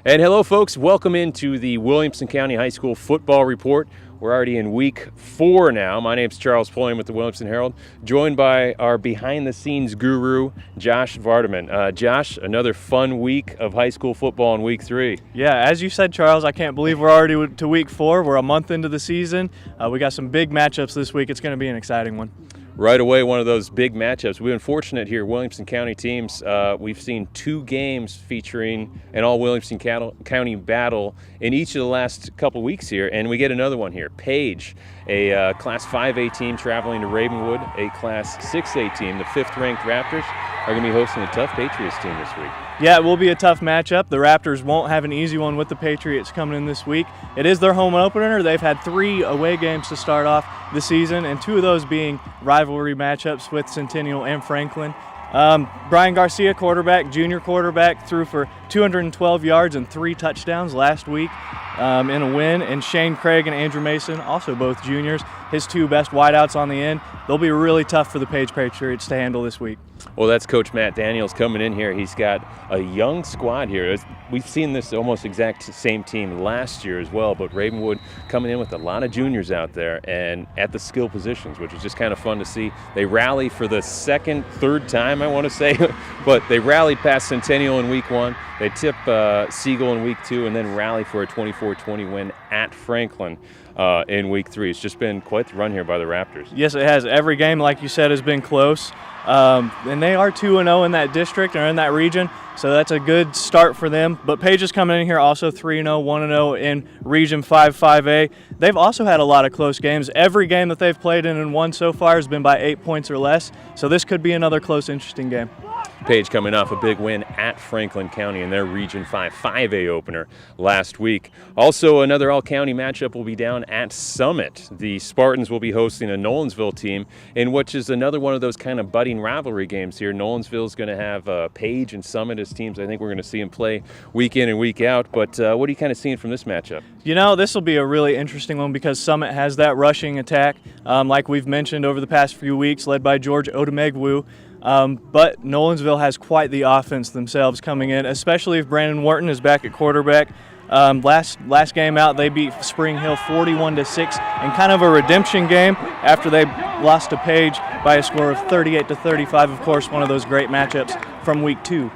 And hello, folks. Welcome into the Williamson County High School Football Report. We're already in week 4 now. My name's Charles Pulliam with the Williamson Herald, joined by our behind-the-scenes guru, Josh Vardaman. Josh, another fun week of high school football in week 3. Yeah, as you said, Charles, I can't believe we're already to week 4. We're a month into the season. We got some big matchups this week. It's going to be an exciting one. Right away, one of those big matchups. We've been fortunate here, Williamson County teams. We've seen 2 games featuring an all-Williamson County battle in each of the last couple weeks here, and we get another one here. Page, a Class 5A team traveling to Ravenwood, a Class 6A team. The 5th-ranked Raptors are going to be hosting a tough Patriots team this week. Yeah, it will be a tough matchup. The Raptors won't have an easy one with the Patriots coming in this week. It is their home opener. They've had 3 away games to start off the season, and 2 of those being rivalry matchups with Centennial and Franklin. Brian Garcia, junior quarterback, threw for 212 yards and 3 touchdowns last week in a win. And Shane Craig and Andrew Mason, also both juniors, his 2 best wideouts on the end. They'll be really tough for the Page Patriots to handle this week. Well, that's Coach Matt Daniels coming in here. He's got a young squad here. We've seen this almost exact same team last year as well, but Ravenwood coming in with a lot of juniors out there and at the skill positions, which is just kind of fun to see. They rally for the third time, I want to say, but they rallied past Centennial in week 1. They tip Siegel in week 2 and then rally for a 24-20 win at Franklin in week 3. It's just been quite the run here by the Raptors. Yes, it has. Every game, like you said, has been close. And they are 2-0 in that district or in that region, so that's a good start for them. But Page is coming in here also 3-0, 1-0 in Region 5A. They've also had a lot of close games. Every game that they've played in and won so far has been by 8 points or less, so this could be another close, interesting game. Page coming off a big win at Franklin County in their Region 5A opener last week. Also, another all-county matchup will be down at Summit. The Spartans will be hosting a Nolensville team, in which is another one of those kind of budding rivalry games here. Nolensville is going to have Page and Summit as teams. I think we're going to see them play week in and week out. But what are you kind of seeing from this matchup? You know, this will be a really interesting one because Summit has that rushing attack, like we've mentioned over the past few weeks, led by George Odemegwu. But Nolensville has quite the offense themselves coming in, especially if Brandon Wharton is back at quarterback. Last game out, they beat Spring Hill 41-6 in kind of a redemption game after they lost to Page by a score of 38-35. Of course, one of those great matchups from week 2.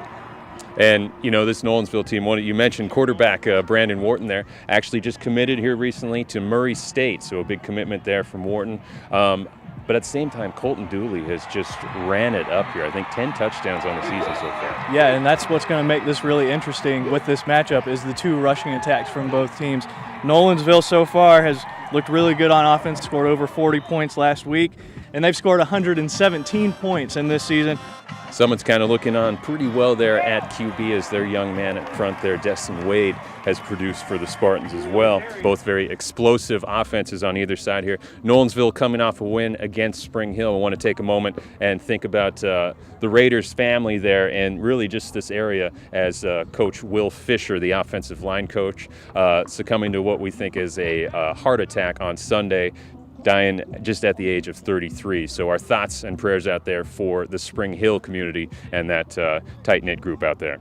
And, you know, this Nolensville team, you mentioned quarterback Brandon Wharton there, actually just committed here recently to Murray State, so a big commitment there from Wharton. But at the same time, Colton Dooley has just ran it up here. I think 10 touchdowns on the season so far. Yeah, and that's what's going to make this really interesting with this matchup is the 2 rushing attacks from both teams. Nolensville so far has looked really good on offense, scored over 40 points last week, and they've scored 117 points in this season. Summit's kind of looking on pretty well there at QB as their young man at front there, Destin Wade, has produced for the Spartans as well. Both very explosive offenses on either side here. Nolensville coming off a win against Spring Hill. I want to take a moment and think about the Raiders family there and really just this area as Coach Will Fisher, the offensive line coach, succumbing to what we think is a heart attack on Sunday, dying just at the age of 33. So our thoughts and prayers out there for the Spring Hill community and that tight-knit group out there.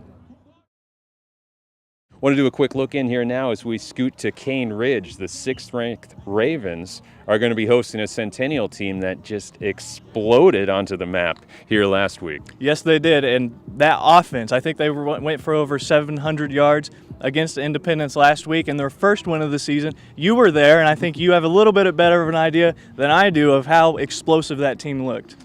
Want to do a quick look in here now as we scoot to Cane Ridge. The 6th-ranked Ravens are going to be hosting a Centennial team that just exploded onto the map here last week. Yes, they did, and that offense, I think they went for over 700 yards against Independence last week in their first win of the season. You were there, and I think you have a little bit better of an idea than I do of how explosive that team looked.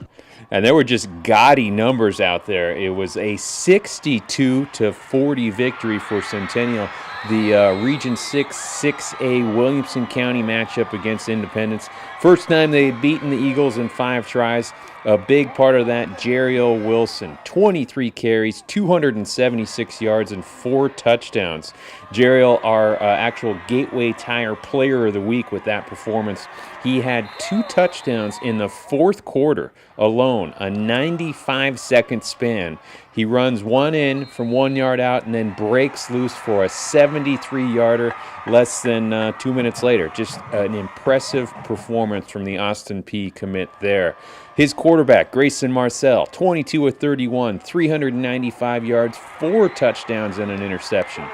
And there were just gaudy numbers out there. It was a 62-40 victory for Centennial. The Region 6, 6A Williamson County matchup against Independence. First time they had beaten the Eagles in 5 tries. A big part of that, Jeriel Wilson, 23 carries, 276 yards, and 4 touchdowns. Jeriel, our actual Gateway Tire Player of the Week with that performance. He had 2 touchdowns in the 4th quarter alone, a 95-second span. He runs one in from 1 yard out and then breaks loose for a 73-yarder less than 2 minutes later. Just an impressive performance from the Austin P commit there. His quarterback, Grayson Marcel, 22 of 31, 395 yards, 4 touchdowns and an interception.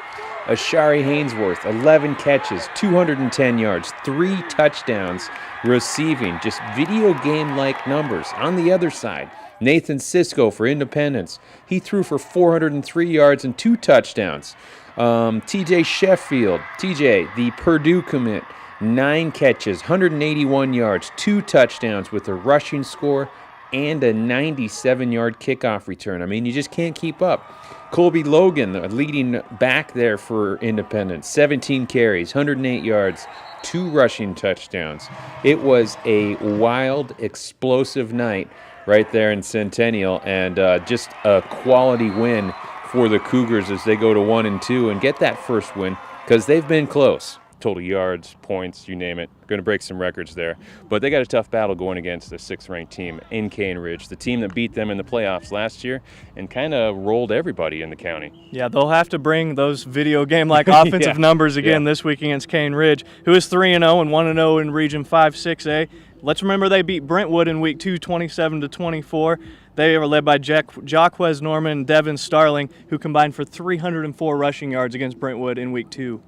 Ashari Hainsworth, 11 catches, 210 yards, 3 touchdowns receiving. Just video game-like numbers. On the other side, Nathan Sisko for Independence. He threw for 403 yards and 2 touchdowns. TJ Sheffield, TJ, the Purdue commit, 9 catches, 181 yards, 2 touchdowns with a rushing score and a 97-yard kickoff return. I mean, you just can't keep up. Colby Logan, the leading back there for Independence, 17 carries, 108 yards, 2 rushing touchdowns. It was a wild, explosive night right there in Centennial, and just a quality win for the Cougars as they go to 1-2 and get that first win, because they've been close. Total yards, points, you name it. Going to break some records there. But they got a tough battle going against the 6th-ranked team in Cane Ridge, the team that beat them in the playoffs last year and kind of rolled everybody in the county. Yeah, they'll have to bring those video game-like offensive numbers again this week against Cane Ridge, who is 3-0 and 1-0 in Region 5 6A. Let's remember they beat Brentwood in Week 2, 27-24. They were led by Jacquez Norman and Devin Starling, who combined for 304 rushing yards against Brentwood in Week 2.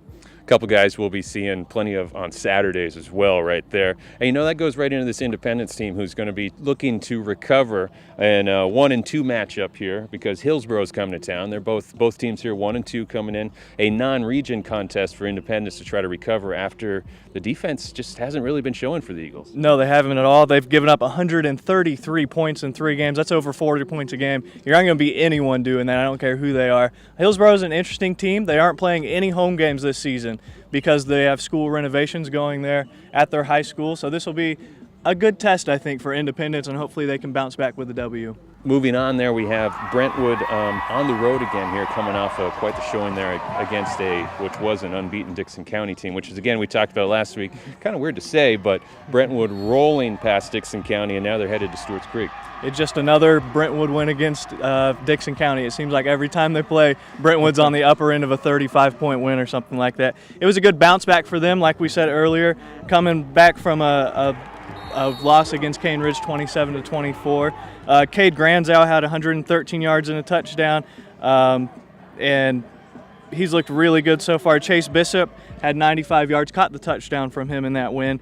Couple guys we'll be seeing plenty of on Saturdays as well right there. And you know, that goes right into this Independence team who's going to be looking to recover in a 1-2 matchup here because Hillsboro's coming to town. They're both teams here 1-2 coming in. A non-region contest for Independence to try to recover after the defense just hasn't really been showing for the Eagles. No, they haven't at all. They've given up 133 points in 3 games. That's over 40 points a game. You're not going to beat anyone doing that. I don't care who they are. Hillsboro's an interesting team. They aren't playing any home games this season because they have school renovations going there at their high school. So this will be a good test, I think, for Independence, and hopefully they can bounce back with a W. Moving on there, we have Brentwood on the road again here, coming off of quite the showing there against which was an unbeaten Dixon County team, which is, again, we talked about last week. Kind of weird to say, but Brentwood rolling past Dixon County, and now they're headed to Stewart's Creek. It's just another Brentwood win against Dixon County. It seems like every time they play, Brentwood's on the upper end of a 35-point win or something like that. It was a good bounce back for them, like we said earlier, coming back from a loss against Cane Ridge 27-24. Cade Granzow had 113 yards and a touchdown, and he's looked really good so far. Chase Bishop had 95 yards, caught the touchdown from him in that win.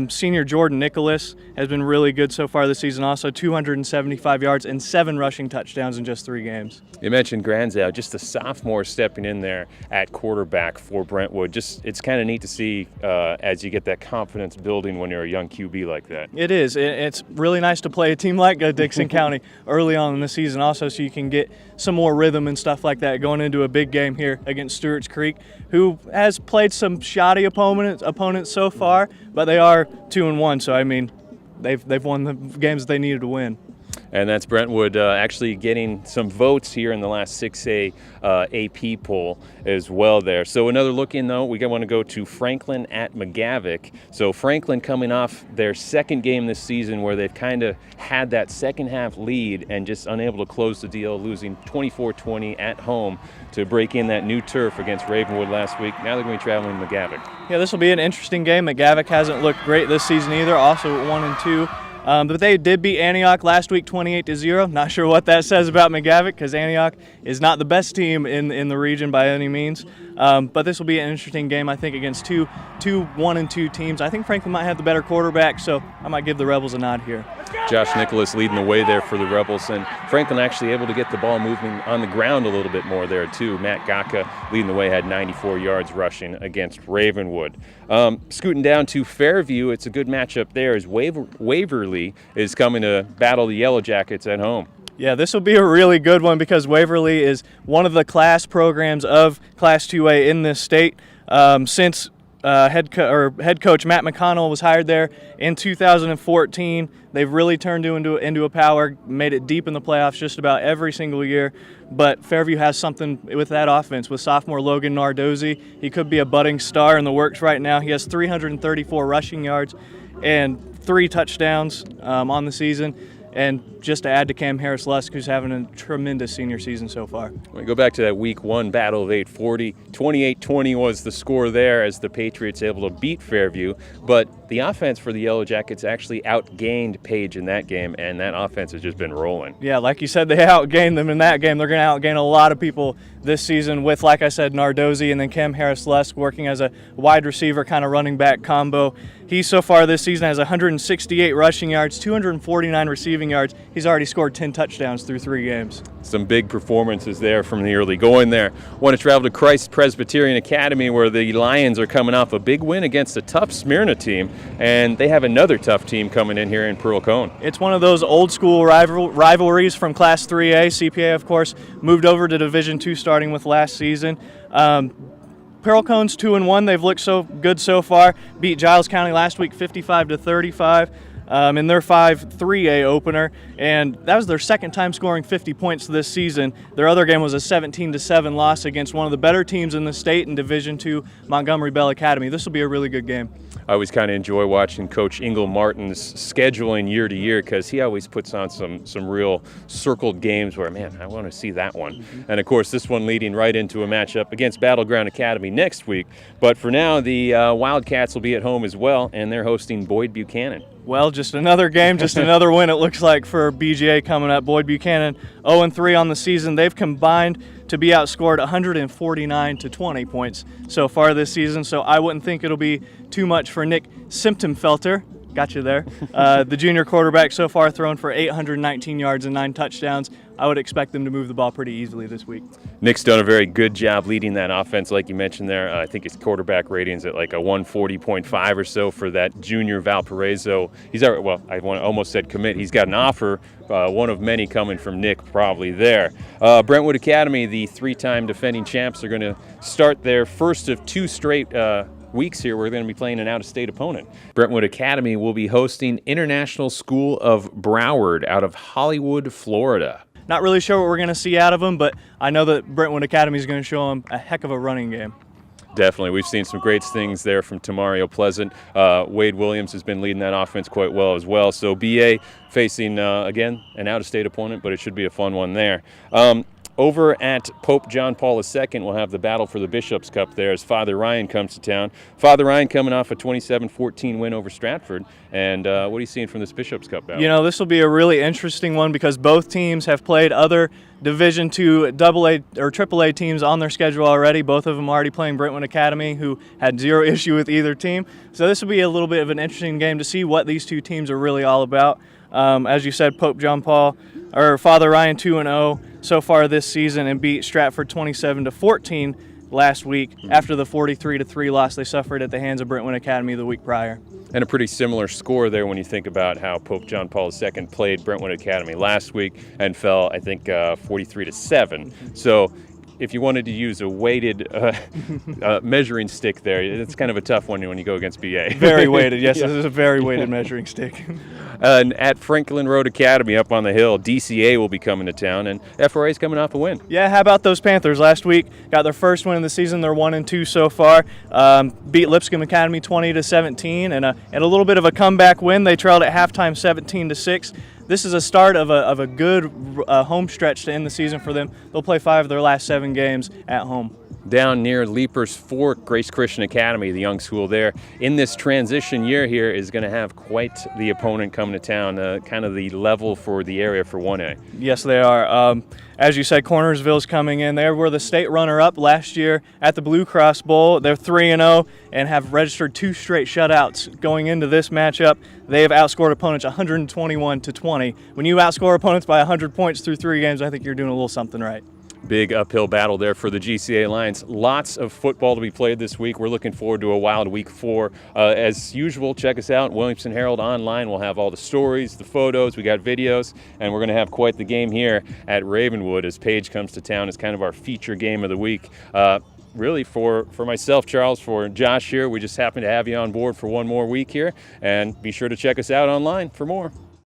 Senior Jordan Nicholas has been really good so far this season, also 275 yards and 7 rushing touchdowns in just 3 games. You mentioned Granzow, just a sophomore stepping in there at quarterback for Brentwood. Just it's kind of neat to see as you get that confidence building when you're a young QB like that. It is. It's really nice to play a team like Dixon County early on in the season also, so you can get some more rhythm and stuff like that going into a big game here against Stewart's Creek, who has played some shoddy opponents so far, but they are 2-1, so I mean they've won the games they needed to win. And that's Brentwood actually getting some votes here in the last 6A AP poll as well there. So another look in, though, we want to go to Franklin at McGavock. So Franklin coming off their second game this season where they've kind of had that second half lead and just unable to close the deal, losing 24-20 at home to break in that new turf against Ravenwood last week. Now they're going to be traveling to McGavock. Yeah, this will be an interesting game. McGavock hasn't looked great this season either, also at 1-2. But they did beat Antioch last week 28-0. Not sure what that says about McGavock because Antioch is not the best team in the region by any means. But this will be an interesting game, I think, against two 1-2 teams. I think Franklin might have the better quarterback, so I might give the Rebels a nod here. Josh Nicholas leading the way there for the Rebels, and Franklin actually able to get the ball moving on the ground a little bit more there too. Matt Gaka leading the way, had 94 yards rushing against Ravenwood. Scooting down to Fairview, it's a good matchup there as Waverly is coming to battle the Yellow Jackets at home. Yeah, this will be a really good one because Waverly is one of the class programs of Class 2A in this state. Since head coach Matt McConnell was hired there in 2014, they've really turned into a power, made it deep in the playoffs just about every single year. But Fairview has something with that offense with sophomore Logan Nardozzi. He could be a budding star in the works right now. He has 334 rushing yards and 3 touchdowns on the season. And just to add to Cam Harris-Lusk, who's having a tremendous senior season so far. We go back to that Week 1 battle of 840. 28-20 was the score there as the Patriots able to beat Fairview. But the offense for the Yellow Jackets actually outgained Page in that game, and that offense has just been rolling. Yeah, like you said, they outgained them in that game. They're going to outgain a lot of people this season with, like I said, Nardozzi and then Cam Harris-Lusk working as a wide receiver kind of running back combo. He so far this season has 168 rushing yards, 249 receiving yards. He's already scored 10 touchdowns through 3 games. Some big performances there from the early going there. Want to travel to Christ Presbyterian Academy, where the Lions are coming off a big win against a tough Smyrna team, and they have another tough team coming in here in Pearl Cone. It's one of those old school rivalries from Class 3A. CPA, of course, moved over to Division II starting with last season. Pearl Cone's 2-1. They've looked so good so far. Beat Giles County last week 55-35 in their 5-3A opener, and that was their second time scoring 50 points this season. Their other game was a 17-7 loss against one of the better teams in the state in Division II, Montgomery Bell Academy. This will be a really good game. I always kind of enjoy watching Coach Ingle Martin's scheduling year to year, because he always puts on some real circled games where, man, I want to see that one. Mm-hmm. And, of course, this one leading right into a matchup against Battleground Academy next week. But for now, the Wildcats will be at home as well, and they're hosting Boyd Buchanan. Well, just another game, just another win, it looks like, for BGA coming up. Boyd Buchanan 0-3 on the season. They've combined to be outscored 149-20 points so far this season, so I wouldn't think it'll be too much for Nick Simptonfelter. Got you there. The junior quarterback so far thrown for 819 yards and 9 touchdowns. I would expect them to move the ball pretty easily this week. Nick's done a very good job leading that offense, like you mentioned there. I think his quarterback rating's at like a 140.5 or so for that junior Valparaiso. He's already, well, I almost said commit. He's got an offer, one of many coming from Nick probably there. Brentwood Academy, the 3-time defending champs, are going to start their first of 2 straight weeks here. We're going to be playing an out-of-state opponent. Brentwood Academy will be hosting International School of Broward out of Hollywood, Florida. Not really sure what we're going to see out of them, but I know that Brentwood Academy is going to show them a heck of a running game. Definitely. We've seen some great things there from Tamario Pleasant. Wade Williams has been leading that offense quite well as well. So BA facing, again, an out-of-state opponent, but it should be a fun one there. Over at Pope John Paul II, we'll have the battle for the Bishop's Cup there as Father Ryan comes to town. Father Ryan coming off a 27-14 win over Stratford. And what are you seeing from this Bishop's Cup battle? You know, this will be a really interesting one because both teams have played other Division II AA or AAA teams on their schedule already. Both of them already playing Brentwood Academy, who had 0 issue with either team. So this will be a little bit of an interesting game to see what these two teams are really all about. As you said, Pope John Paul, or Father Ryan 2-0 so far this season and beat Stratford 27-14 last week after the 43-3 loss they suffered at the hands of Brentwood Academy the week prior. And a pretty similar score there when you think about how Pope John Paul II played Brentwood Academy last week and fell, I think, 43-7. So if you wanted to use a weighted measuring stick there, it's kind of a tough one when you go against BA. Very weighted, yes. Yeah. This is a very weighted measuring stick. And at Franklin Road Academy up on the hill, DCA will be coming to town, and FRA is coming off a win. Yeah, how about those Panthers? Last week got their first win of the season. They're 1-2 so far. Beat Lipscomb Academy 20-17, and a little bit of a comeback win. They trailed at halftime 17-6. This is a start of a good home stretch to end the season for them. They'll play 5 of their last 7 games at home. Down near Leapers Fork, Grace Christian Academy, the young school there, in this transition year here is going to have quite the opponent coming to town, kind of the level for the area for 1A. Yes, they are. As you said, Cornersville's coming in. They were the state runner-up last year at the Blue Cross Bowl. They're 3-0 and have registered 2 straight shutouts going into this matchup. They have outscored opponents 121-20. When you outscore opponents by 100 points through 3 games, I think you're doing a little something right. Big uphill battle there for the GCA Lions. Lots of football to be played this week. We're looking forward to a wild week 4. As usual, check us out, Williamson Herald online. We'll have all the stories, the photos, we got videos, and we're going to have quite the game here at Ravenwood as Page comes to town as kind of our feature game of the week. Really, for myself, Charles, for Josh here, we just happen to have you on board for one more week here, and be sure to check us out online for more.